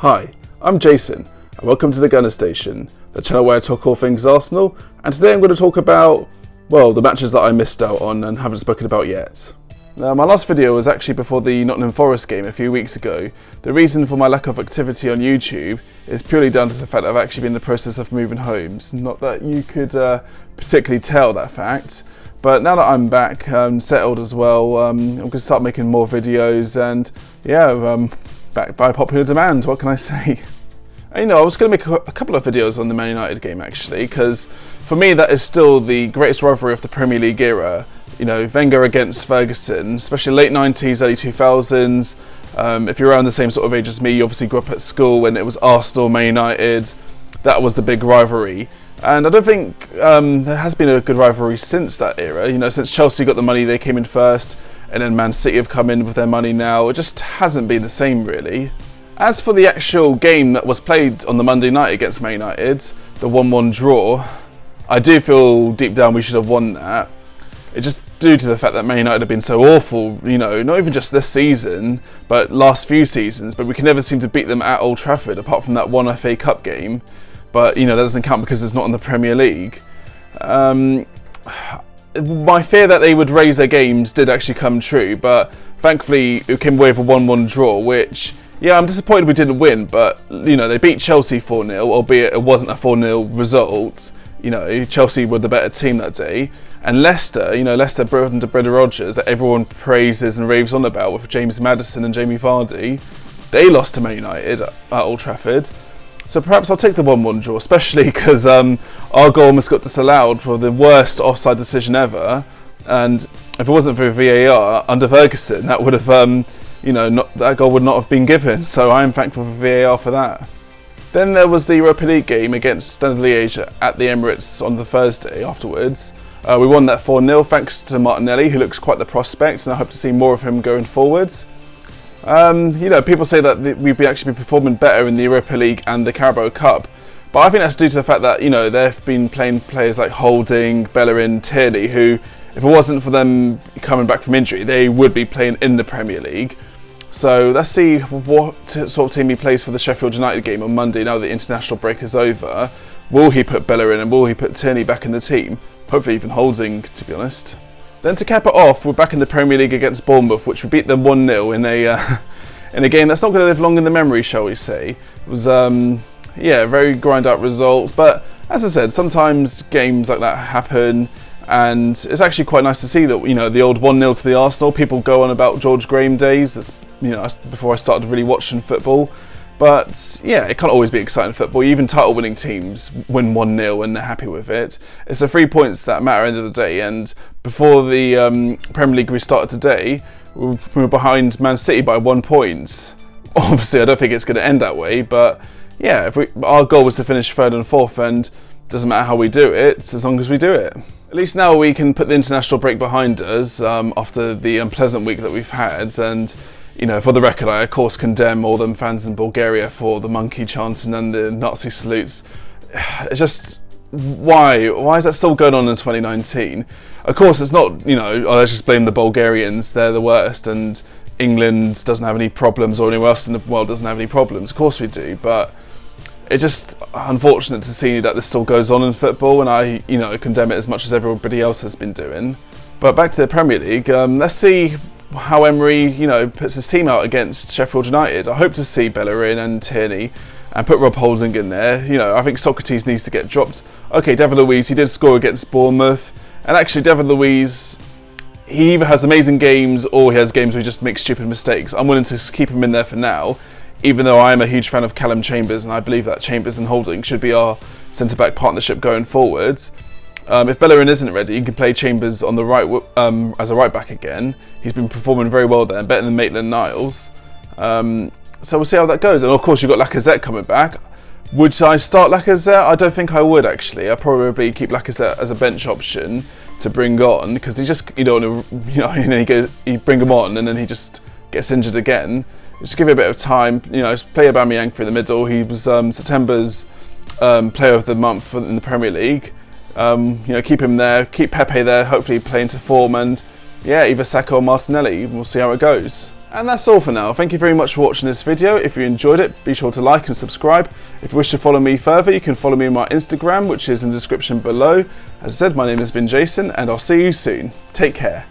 Hi, I'm Jason, and welcome to the Gunner Station, the channel where I talk all things Arsenal, and today I'm going to talk about, well, the matches that I missed out on and haven't spoken about yet. Now, my last video was actually before the Nottingham Forest game a few weeks ago. The reason for my lack of activity on YouTube is purely down to the fact that I've actually been in the process of moving homes. Not that you could particularly tell that fact, but now that I'm back, settled as well, I'm going to start making more videos and yeah, back by popular demand, what can I say? And, I was going to make a couple of videos on the Man United game actually, because for me that is still the greatest rivalry of the Premier League era. Wenger against Ferguson, especially late 90s, early 2000s. If you're around the same sort of age as me, you obviously grew up at school when it was Arsenal, Man United. That was the big rivalry. And I don't think there has been a good rivalry since that era. Since Chelsea got the money, they came in first, and then Man City have come in with their money now. It just hasn't been the same, really. As for the actual game that was played on the Monday night against Man United, the 1-1 draw, I do feel deep down we should have won that. It's just due to the fact that Man United have been so awful, not even just this season, but last few seasons, but we can never seem to beat them at Old Trafford, apart from that one FA Cup game. But, that doesn't count because it's not in the Premier League. My fear that they would raise their games did actually come true, but thankfully it came away with a 1-1 draw, which, yeah, I'm disappointed we didn't win, but, they beat Chelsea 4-0, albeit it wasn't a 4-0 result. Chelsea were the better team that day. And Leicester, Leicester under Brendan Rodgers, that everyone praises and raves on about with James Maddison and Jamie Vardy, they lost to Man United at Old Trafford. So perhaps I'll take the 1-1 draw, especially because our goal almost got disallowed for the worst offside decision ever. And if it wasn't for VAR under Ferguson, that would have, that goal would not have been given. So I am thankful for VAR for that. Then there was the Europa League game against Standard Liège at the Emirates on the Thursday afterwards. We won that 4-0 thanks to Martinelli, who looks quite the prospect, and I hope to see more of him going forwards. People say that we've actually been performing better in the Europa League and the Carabao Cup, but I think that's due to the fact that, they've been playing players like Holding, Bellerin, Tierney, who, if it wasn't for them coming back from injury, they would be playing in the Premier League. So let's see what sort of team he plays for the Sheffield United game on Monday now that the international break is over. Will he put Bellerin and will he put Tierney back in the team? Hopefully even Holding, to be honest. Then to cap it off, we're back in the Premier League against Bournemouth, which we beat them 1-0 in a game that's not going to live long in the memory, shall we say. It was, a very grind out result. But as I said, sometimes games like that happen. And it's actually quite nice to see that, the old 1-0 to the Arsenal. People go on about George Graham days. That's, before I started really watching football. But yeah, it can't always be exciting football. Even title-winning teams win 1-0 and they're happy with it. It's the 3 points that matter at the end of the day. And before the Premier League restarted today, we were behind Man City by 1 point. Obviously, I don't think it's going to end that way. But yeah, our goal was to finish third and fourth, and it doesn't matter how we do it, as long as we do it. At least now we can put the international break behind us after the unpleasant week that we've had. And for the record, I of course condemn all them fans in Bulgaria for the monkey chanting and the Nazi salutes. It's just, why is that still going on in 2019? Of course, it's not, let's just blame the Bulgarians, they're the worst, and England doesn't have any problems, or anyone else in the world doesn't have any problems. Of course we do, but it's just unfortunate to see that this still goes on in football, and I, condemn it as much as everybody else has been doing. But back to the Premier League, let's see how Emery, puts his team out against Sheffield United. I hope to see Bellerin and Tierney and put Rob Holding in there. I think Socrates needs to get dropped. Okay, David Luiz, he did score against Bournemouth. And actually, David Luiz, he either has amazing games or he has games where he just makes stupid mistakes. I'm willing to keep him in there for now, even though I am a huge fan of Callum Chambers, and I believe that Chambers and Holding should be our centre-back partnership going forwards. If Bellerin isn't ready, you can play Chambers on the right as a right-back again. He's been performing very well there, better than Maitland-Niles. So we'll see how that goes. And of course, you've got Lacazette coming back. Would I start Lacazette? I don't think I would, actually. I'd probably keep Lacazette as a bench option to bring on, because he's just, you bring him on and then he just gets injured again. Just give it a bit of time. Play Aubameyang through the middle. He was September's Player of the Month in the Premier League. Keep him there, keep Pepe there, hopefully playing to form, and yeah, either Saka or Martinelli. We'll see how it goes. And that's all for now. Thank you very much for watching this video. If you enjoyed it, be sure to like and subscribe. If you wish to follow me further, you can follow me on my Instagram, which is in the description below. As I said, my name has been Jason, and I'll see you soon. Take care.